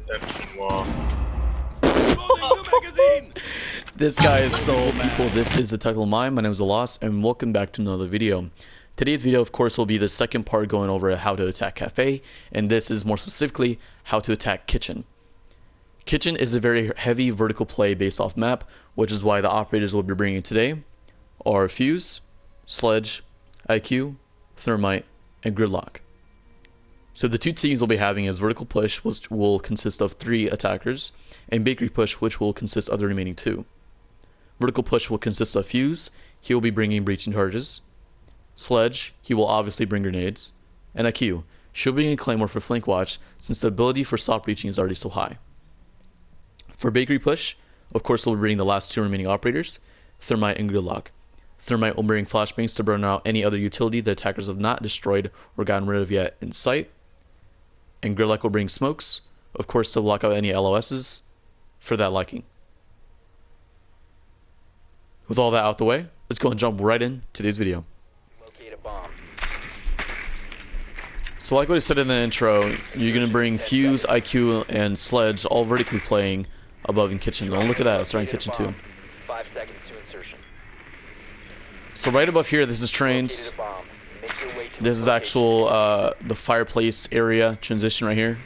reception wall. This guy is so mad. People, this is the Technical Mind. My name is Alas, and welcome back to another video. Today's video, of course, will be the second part going over how to attack Cafe, and this is more specifically how to attack Kitchen. Kitchen is a very heavy vertical play based off map, which is why the operators we'll be bringing today are Fuse, Sledge, IQ, Thermite, and Gridlock. So the two teams we'll be having is Vertical Push, which will consist of 3 attackers, and Bakery Push, which will consist of the remaining 2. Vertical Push will consist of Fuse, he will be bringing breaching charges. Sledge, he will obviously bring grenades. And IQ, she'll bring a Claymore for flank watch, since the ability for soft breaching is already so high. For Bakery Push, of course we'll be bringing the last 2 remaining operators, Thermite and Gridlock. Thermite will bring flashbangs to burn out any other utility the attackers have not destroyed or gotten rid of yet in sight. And Gridlock will bring smokes, of course, to lock out any LOSs for that liking. With all that out the way, let's go and jump right in today's video. Locate a bomb. So like what I said in the intro, you're going to bring Fuse, IQ, and Sledge all vertically playing above in Kitchen. Oh, look at that, it's right in Kitchen too. 5 seconds to insertion. So right above here, this is trains. This is actual the fireplace area transition right here.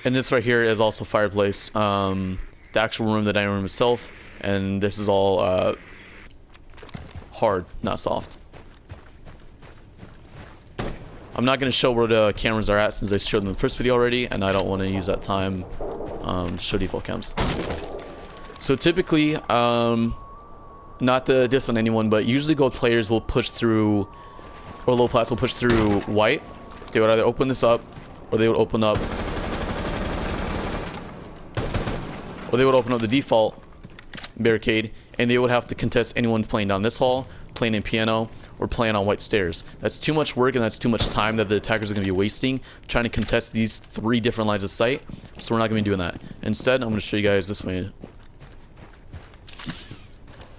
And this right here is also fireplace, the actual room, the dining room itself. And this is all hard, not soft. I'm not going to show where the cameras are at since I showed them in the first video already, and I don't want to use that time to show default cams. So typically, not to diss on anyone, but usually gold players will push through, or low plats will push through white. They would either open this up, or they would open up, the default barricade, and they would have to contest anyone playing down this hall, playing in piano, or playing on white stairs. That's too much work, and that's too much time that the attackers are going to be wasting trying to contest these 3 different lines of sight. So we're not going to be doing that. Instead, I'm going to show you guys this way.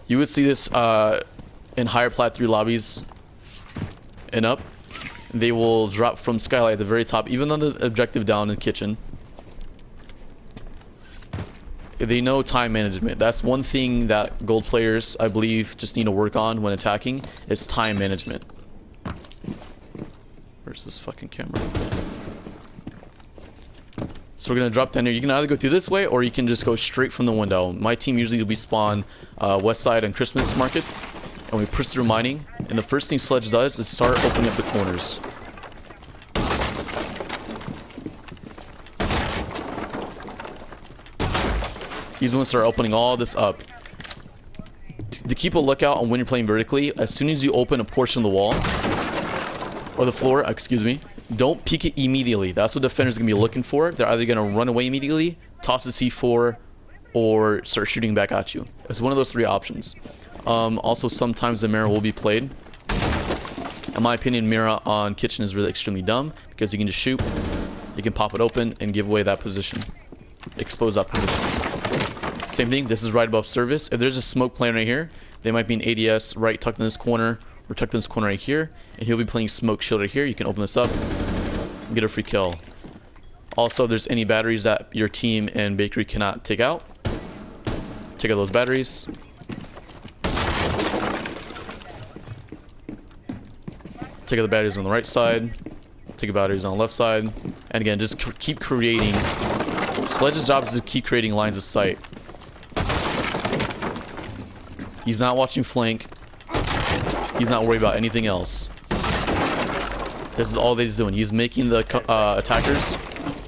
You would see this in higher plat 3 lobbies and up. They will drop from skylight at the very top, even on the objective down in Kitchen. They know time management. That's one thing that gold players, I believe, just need to work on when attacking, is time management. Where's this fucking camera? So we're gonna drop down here. You can either go through this way, or you can just go straight from the window. My team usually will be spawn west side on Christmas Market, and we push through mining. And the first thing Sledge does is start opening up the corners. He's going to start opening all this up. To keep a lookout on when you're playing vertically, as soon as you open a portion of the wall, or the floor, excuse me, don't peek it immediately. That's what defenders are going to be looking for. They're either going to run away immediately, toss the C4, or start shooting back at you. It's one of those 3 options. Also, sometimes the mirror will be played. In my opinion, mirror on Kitchen is really extremely dumb, because you can just shoot, you can pop it open, and give away that position. Expose that position. Same thing, this is right above service. If there's a smoke playing right here, they might be an ADS right tucked in this corner, or tucked in this corner right here, and he'll be playing smoke shield right here. You can open this up and get a free kill. Also, if there's any batteries that your team and Bakery cannot take out, take out those batteries. Take out the batteries on the right side, take out batteries on the left side, and again, just keep creating. Sledge's job is to keep creating lines of sight. He's not watching flank. He's not worried about anything else. This is all that he's doing. He's making the attackers,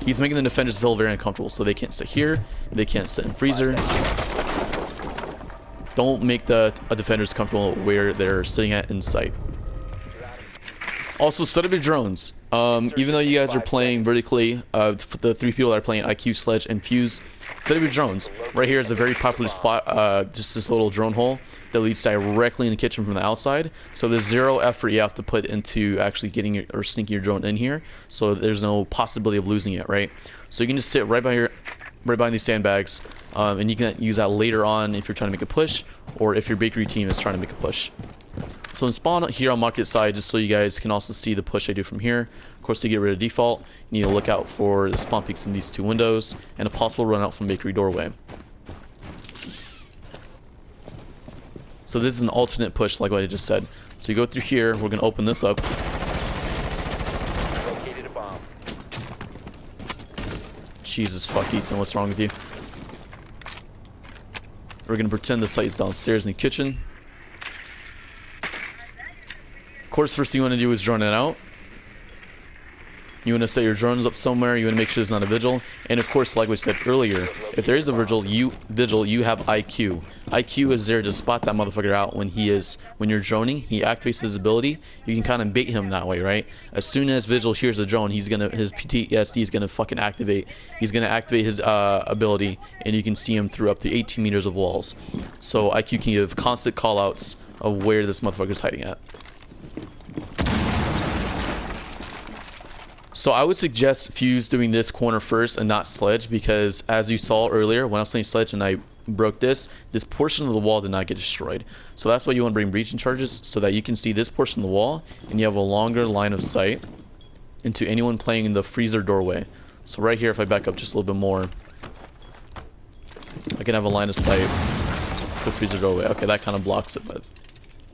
he's making the defenders feel very uncomfortable, so they can't sit here, they can't sit in freezer. Don't make the defenders comfortable where they're sitting at in sight. Also, set up your drones. Even though you guys are playing vertically, the 3 people that are playing IQ, Sledge, and Fuse, set up your drones. Right here is a very popular spot, just this little drone hole that leads directly in the kitchen from the outside. So there's 0 effort you have to put into actually getting or sneaking your drone in here. So there's no possibility of losing it, right? So you can just sit right behind these sandbags, and you can use that later on if you're trying to make a push, or if your bakery team is trying to make a push. So in spawn here on market side, just so you guys can also see the push I do from here. course, to get rid of default, you need to look out for the spawn peaks in these two windows and a possible run out from bakery doorway. So this is an alternate push, like what I just said. So you go through here. We're gonna open this up. Located a bomb. Jesus fuck, Ethan, what's wrong with you? We're gonna pretend the site's downstairs in the kitchen. Of course, first thing you want to do is drone it out. You want to set your drones up somewhere. You want to make sure there's not a vigil. And of course, like we said earlier, if there is a vigil, you have IQ. IQ is there to spot that motherfucker out when you're droning. He activates his ability. You can kind of bait him that way, right? As soon as vigil hears a drone, his PTSD is gonna fucking activate. He's gonna activate his ability, and you can see him through up to 18 meters of walls. So IQ can give constant callouts of where this motherfucker's hiding at. So I would suggest Fuse doing this corner first and not Sledge, because as you saw earlier when I was playing Sledge and I broke this portion of the wall did not get destroyed. So that's why you want to bring breaching charges, so that you can see this portion of the wall and you have a longer line of sight into anyone playing in the freezer doorway. So right here, if I back up just a little bit more, I can have a line of sight to freezer doorway. Okay, that kind of blocks it, but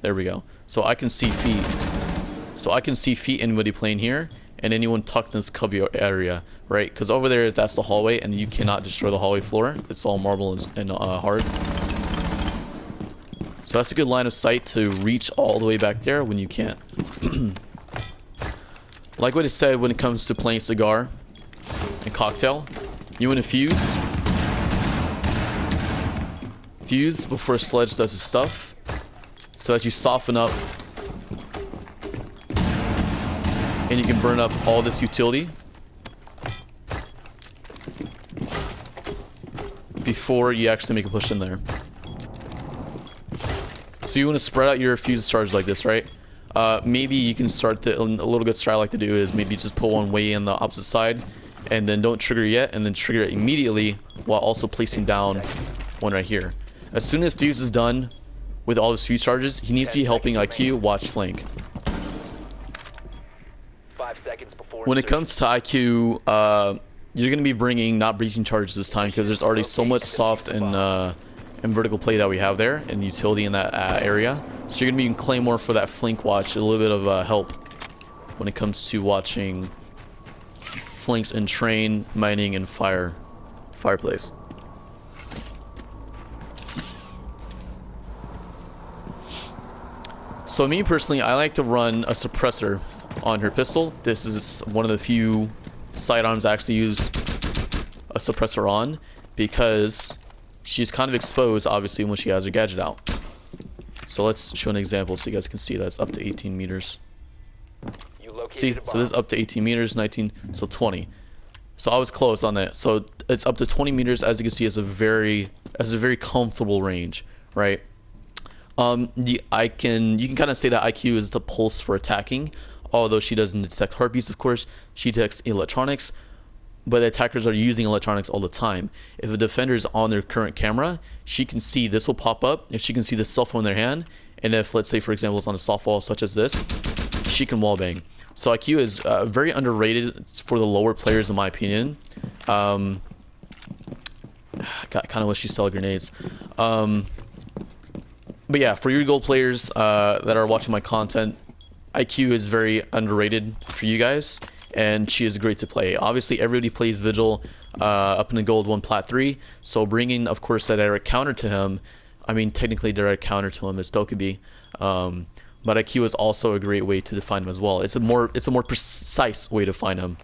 there we go. So I can see feet. So I can see feet anybody playing here and anyone tucked in this cubby area, right? Because over there, that's the hallway, and you cannot destroy the hallway floor. It's all marble and hard. So that's a good line of sight to reach all the way back there when you can't. Like what I said when it comes to playing cigar and cocktail, you want to fuse before Sledge does his stuff, so that you soften up and you can burn up all this utility before you actually make a push in there. So you want to spread out your fuse charge like this, right? Maybe you can start a little good strat I like to do is maybe just pull one way in the opposite side, and then don't trigger yet, and then trigger it immediately while also placing down one right here. As soon as Fuse is done with all his fuse charges, he needs to be helping IQ watch flank. 5 seconds before When it comes to IQ, you're going to be bringing not breaching charges this time, because there's already so much soft and vertical play that we have there and utility in that area. So you're going to be using Claymore for that flank watch, a little bit of help when it comes to watching flanks in train, mining, and fireplace. So me personally, I like to run a suppressor on her pistol. This is one of the few sidearms I actually use a suppressor on, because she's kind of exposed obviously when she has her gadget out. So let's show an example so you guys can see that's up to 18 meters. See, so this is up to 18 meters, 19, so 20. So I was close on that. So it's up to 20 meters, as you can see, as a very comfortable range, right? You can kind of say that IQ is the pulse for attacking, although she doesn't detect heartbeats, of course. She detects electronics, but attackers are using electronics all the time. If a defender is on their current camera, she can see this will pop up, if she can see the cell phone in their hand, and if, let's say, for example, it's on a soft wall such as this, she can wallbang. So IQ is very underrated for the lower players, in my opinion. God, kind of wish you sell grenades. But yeah, for your gold players that are watching my content, IQ is very underrated for you guys, and she is great to play. Obviously, everybody plays Vigil up in the gold 1 plat 3, so bringing, of course, that direct counter to him. I mean, technically, direct counter to him is Dokubi, but IQ is also a great way to define him as well. It's a more precise way to find him.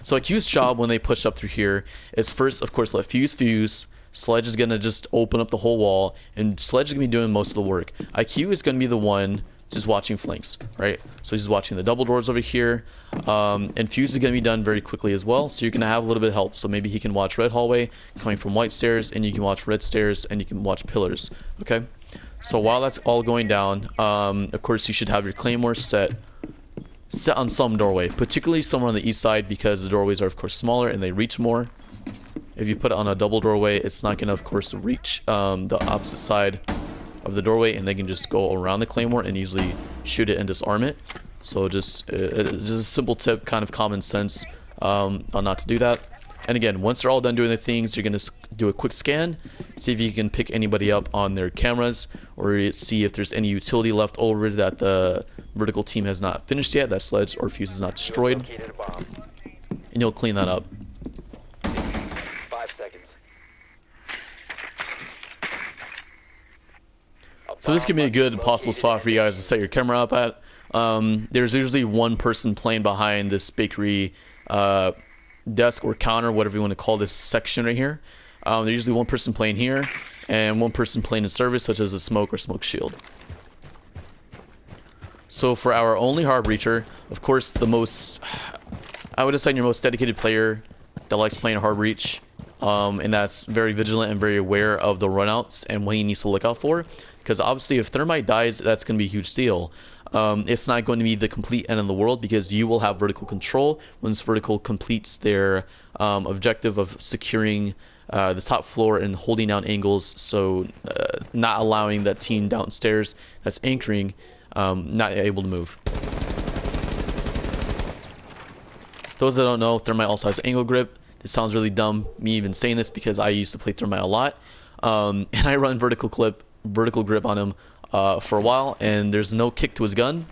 So IQ's job when they push up through here is first, of course, let fuse. Sledge is going to just open up the whole wall, and Sledge is going to be doing most of the work. IQ is going to be the one just watching flanks, right? So he's watching the double doors over here, and Fuse is going to be done very quickly as well, so you're going to have a little bit of help. So maybe he can watch red hallway coming from white stairs, and you can watch red stairs, and you can watch pillars, okay? So while that's all going down, of course you should have your claymore set on some doorway, particularly somewhere on the east side, because the doorways are of course smaller and they reach more. If you put it on a double doorway, it's not going to, of course, reach the opposite side of the doorway, and they can just go around the claymore and easily shoot it and disarm it. So just a simple tip, kind of common sense, on not to do that. And again, once they're all done doing their things, you're gonna do a quick scan, see if you can pick anybody up on their cameras, or see if there's any utility left over that the vertical team has not finished yet, that sledge or fuse is not destroyed, Located a bomb. and you'll clean that up. 5 seconds. So this can be a good possible spot for you guys to set your camera up at. There's usually one person playing behind this bakery desk or counter, whatever you want to call this section right here. There's usually one person playing here and one person playing in service, such as a smoke or smoke shield. So for our only hard breacher, of course, I would assign your most dedicated player that likes playing hard breach, and that's very vigilant and very aware of the runouts and what he needs to look out for. Because obviously, if Thermite dies, that's going to be a huge deal. It's not going to be the complete end of the world because you will have vertical control once vertical completes their objective of securing the top floor and holding down angles, so not allowing that team downstairs that's anchoring not able to move. Those that don't know, Thermite also has angle grip. This sounds really dumb, me even saying this, because I used to play Thermite a lot, and I run vertical grip on him for a while, and there's no kick to his gun.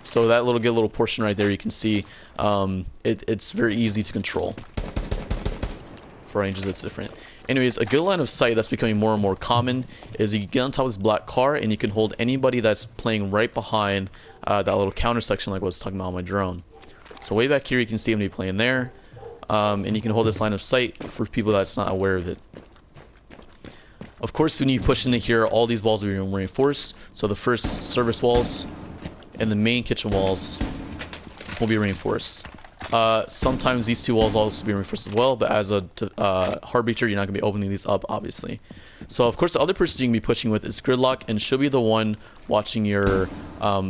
So that little portion right there, you can see it's very easy to control. For ranges, that's different. Anyways, a good line of sight that's becoming more and more common is you get on top of this black car and you can hold anybody that's playing right behind that little counter section, like what I was talking about on my drone. So way back here, you can see anybody playing there, and you can hold this line of sight for people that's not aware of it. Of course, when you push into here, all these walls will be reinforced. So the first service walls and the main kitchen walls will be reinforced. Sometimes these two walls will also be reinforced as well, but as a hard breacher, you're not going to be opening these up, obviously. So, of course, the other person you can be pushing with is Gridlock, and she'll be the one watching your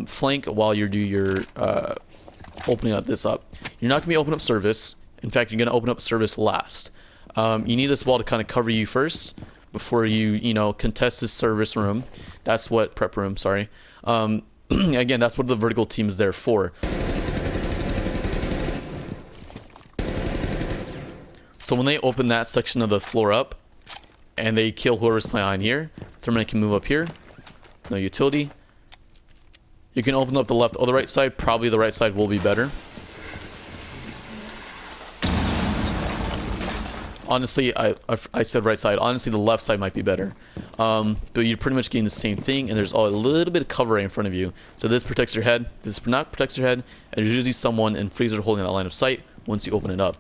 flank while you do your opening up this up. You're not going to be opening up service. In fact, you're going to open up service last. You need this wall to kind of cover you first before you contest this service room. That's what prep room, sorry. Again, that's what the vertical team is there for. So when they open that section of the floor up and they kill whoever's behind here, Thermite can move up here. No utility. You can open up the left or the right side. Probably the right side will be better. Honestly, I said right side. Honestly, the left side might be better. But you're pretty much getting the same thing, and there's a little bit of cover right in front of you. So this protects your head. This not protects your head, and there's usually someone in freezer holding that line of sight once you open it up.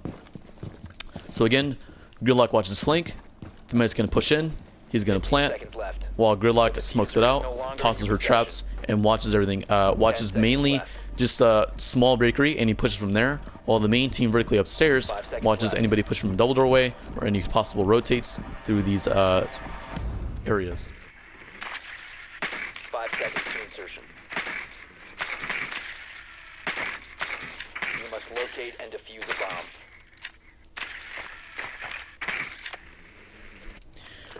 So again, Gridlock watches flank. Thermite's going to push in. He's going to plant. While Gridlock smokes it out, tosses her traps, and watches everything. Watches mainly just a small bakery, and he pushes from there. While the main team vertically upstairs watches anybody push from double doorway or any possible rotates through these areas. 5 seconds to insertion. You must locate and defuse a bomb.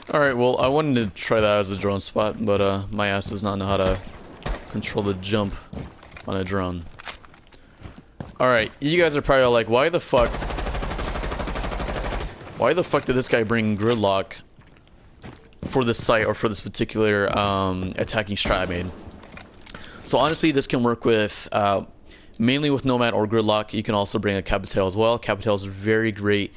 Alright, well, I wanted to try that as a drone spot, but my ass does not know how to control the jump on a drone. Alright, you guys are probably all like, why the fuck did this guy bring Gridlock for this site or for this particular attacking strat I made? So honestly, this can work with mainly with Nomad or Gridlock. You can also bring a Capital as well. Capital is very great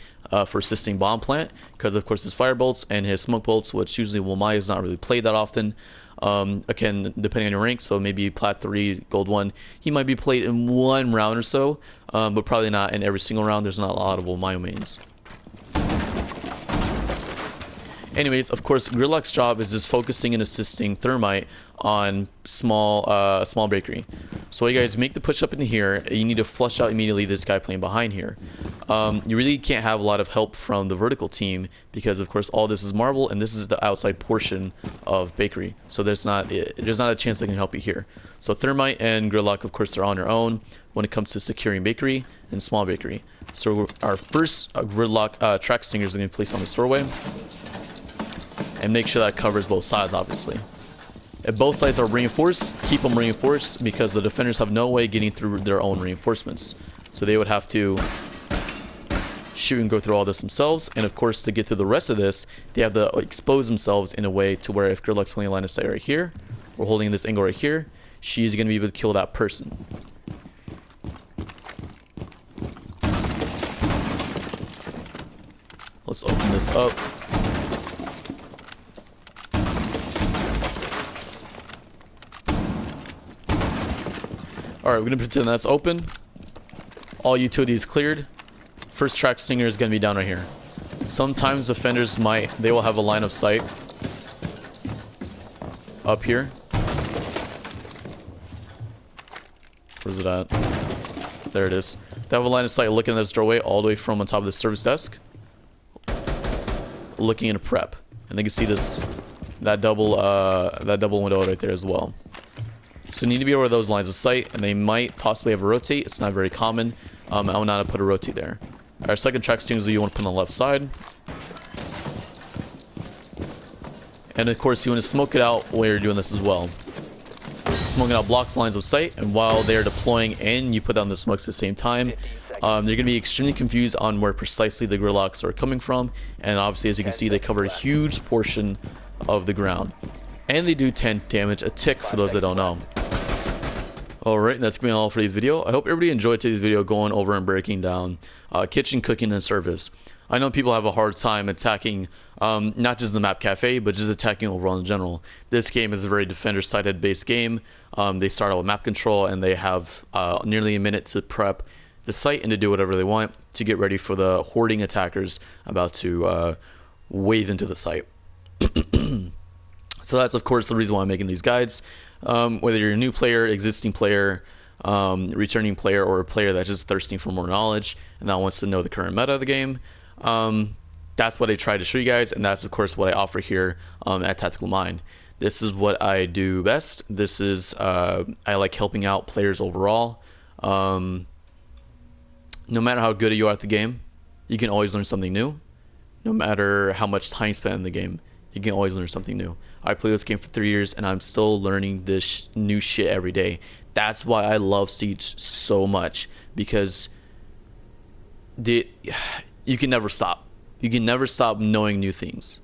for assisting bomb plant because of course his fire bolts and his smoke bolts, which usually Womai is not really played that often. Again, depending on your rank, so maybe Plat 3, Gold 1, he might be played in one round or so, but probably not in every single round. There's not a lot of Womai mains. Anyways, of course, Gridlock's job is just focusing and assisting Thermite on small bakery. So you guys make the push up into here. You need to flush out immediately this guy playing behind here. You really can't have a lot of help from the vertical team because, of course, all this is marble and this is the outside portion of bakery. So there's not a chance they can help you here. So Thermite and Gridlock, of course, they're on their own when it comes to securing bakery and small bakery. So our first Gridlock track stinger is going to be placed on the doorway. And make sure that covers both sides, obviously. If both sides are reinforced, keep them reinforced because the defenders have no way getting through their own reinforcements. So they would have to shoot and go through all this themselves. And of course, to get through the rest of this, they have to expose themselves in a way to where if Gridlock's holding a line of sight right here, or holding this angle right here, she's going to be able to kill that person. Let's open this up. Alright, we're going to pretend that's open. All utilities cleared. First track stinger is going to be down right here. Sometimes defenders they will have a line of sight up here. Where's it at? There it is. They have a line of sight looking at this doorway all the way from on top of the service desk. Looking into prep. And they can see that double window right there as well. So you need to be aware of those lines of sight, and they might possibly have a rotate. It's not very common. I will not put a rotate there. Our second track stings you want to put on the left side. And of course you want to smoke it out while you're doing this as well. Smoking out blocks lines of sight, and while they're deploying in, you put down the smokes at the same time. They're going to be extremely confused on where precisely the gridlocks are coming from, and obviously as you can see they cover a huge portion of the ground. And they do 10 damage a tick for those that don't know. Alright, that's going to be all for today's video. I hope everybody enjoyed today's video going over and breaking down kitchen, cooking, and service. I know people have a hard time attacking not just the map Kafe, but just attacking overall in general. This game is a very defender-sided based game. They start out with map control, and they have nearly a minute to prep the site and to do whatever they want to get ready for the hoarding attackers about to wave into the site. So that's of course the reason why I'm making these guides. Whether you're a new player, existing player, returning player, or a player that's just thirsting for more knowledge and that wants to know the current meta of the game, that's what I try to show you guys, and that's of course what I offer here at Tactical Mind. This is what I do best. This is I like helping out players overall. No matter how good you are at the game, you can always learn something new. No matter how much time spent in the game, you can always learn something new. I play this game for 3 years and I'm still learning this new shit every day. That's why I love Siege so much, because you can never stop. You can never stop knowing new things.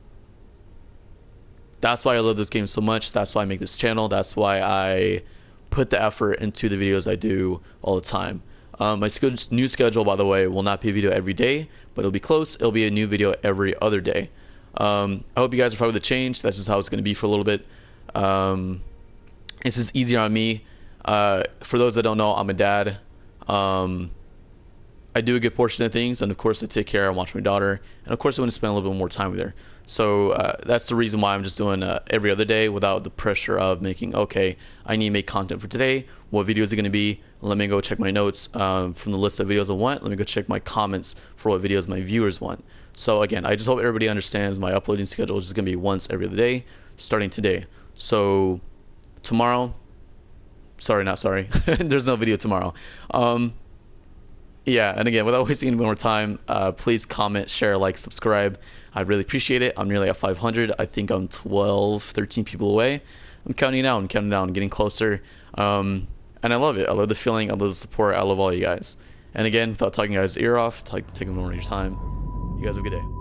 That's why I love this game so much. That's why I make this channel. That's why I put the effort into the videos I do all the time. My new schedule, by the way, will not be a video every day, but it'll be close. It'll be a new video every other day. I hope you guys are fine with the change. That's just how it's going to be for a little bit. It's just easier on me. For those that don't know, I'm a dad. I do a good portion of things, and of course I take care and watch my daughter, and of course I want to spend a little bit more time with her. So that's the reason why I'm just doing every other day without the pressure of making, okay, I need to make content for today. What videos are going to be? Let me go check my notes from the list of videos I want. Let me go check my comments for what videos my viewers want. So again, I just hope everybody understands my uploading schedule is just going to be once every other day starting today. So tomorrow, there's no video tomorrow. Yeah, and again, without wasting any more time, please comment, share, like, subscribe. I'd really appreciate it. I'm nearly at 500. I think I'm 12, 13 people away. I'm counting down, getting closer. And I love it. I love the feeling. I love the support. I love all you guys. And again, without talking you guys' ear off, taking more of your time, you guys have a good day.